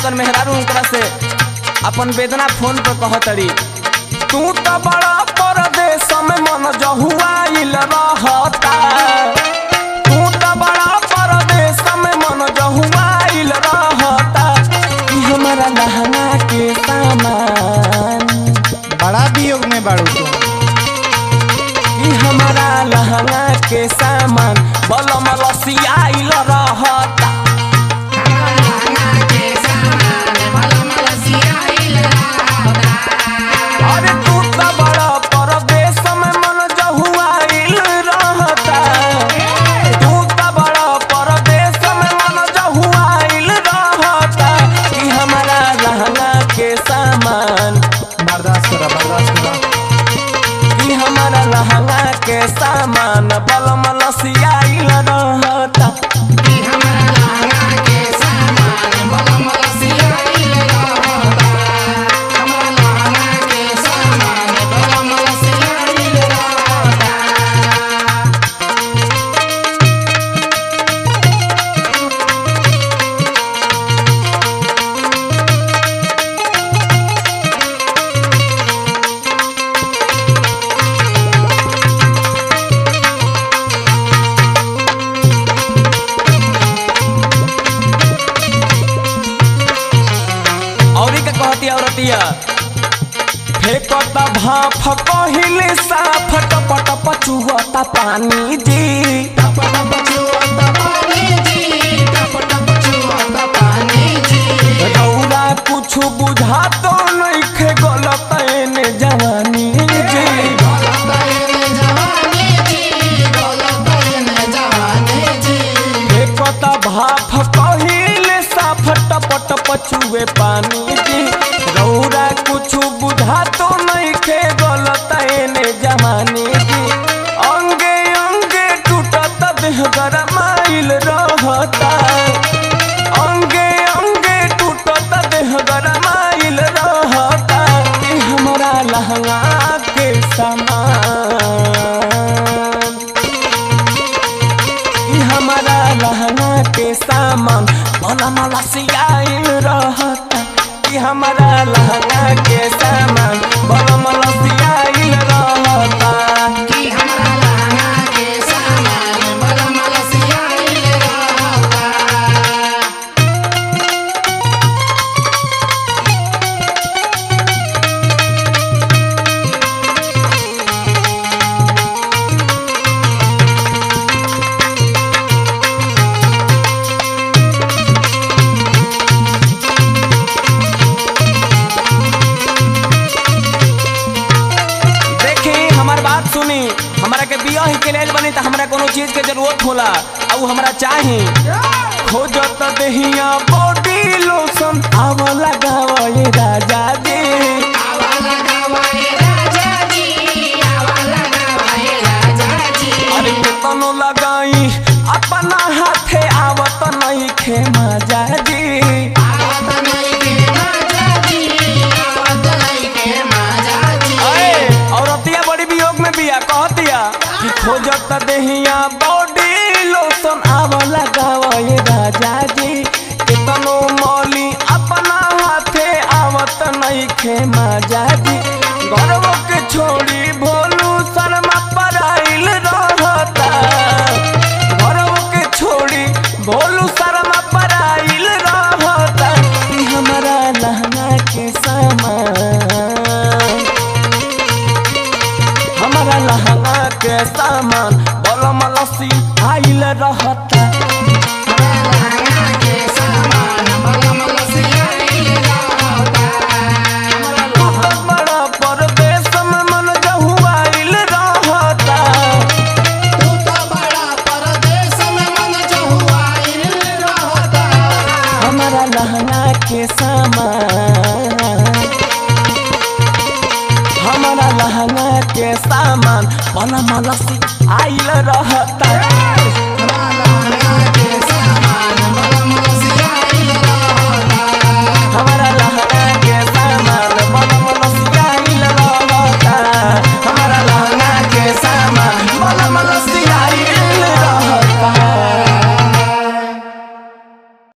लगन मेहरारू उनकरा से अपन वेदना फोन पर कहतड़ी। तू तो बड़ा परदेश में मन जहुआइल रहता, तू तो बड़ा परदेश में मन जहुआइल रहता। कि हमारा लहंगा के सामान बड़ा वियोग में बाड़ू तू। कि हमारा लहंगा के सामान बलम लसियाइल रहता। अरे तू तो बड़ा परदेश में मन जहुआइल रहता, तू तो बड़ा परदेश में मन जहुआइल रहता। कि हमारा लहंगा के सामान बर्दाश्त करा, बर्दाश्त करा। कि हमारा लहंगा के सामान बलम लसियाइल रहता। औरी का कहती औरतिया फेंकता भाफ पहिले साफ टपट पचुहता पानी जी। रौरा कुछ बुझा तो नइखे गलत एने जवानी जी। फेंकता भाफ पहिले साफ टपट पचुए पानी जी। रौरा कुछ बुझा तो नइखे गलत एने जवानी जी। अंगे अंगे टूटत देह गरमाइल रहता, अंगे अंगे टूटत देह गरमाइल रहता। कि हमारा लहंगा के सामान, कि हमारा लहंगा के सामान बलम लसियाइल रहता। कि हमारा लहंगा के सामान बलम लसियाइल रहता। सुनी, हमारा के बियाह के लेल बनी त हमरा कोनो चीज के जरूरत होला आ उ हमरा चाही। खोजत देहिया बॉडी लोशन आव लगावे राजा जी, अरे केतनो लगाई अपना हाथे आवत नहीं खे मजा जी। कि खोजत देहिया बॉडी लोशन आव लगावे राजा जी। केतनो मौली अपना हाथे आवत नहीं खे मजा जी। गर्व के छोड़ी भोलू शर्मा पराइल रहता, गर्व के छोड़ी भोलू शर्मा पराइल रहता। कि हमारा लहंगा के सामान, हमारा लहंगा के सामान बलम लसियाइल रहता। बड़ा परदेश में मन जहुआइल रहता, हमारा लहंगा के सामान, हमारा लहंगा के सामान बलम लसियाइल रहता।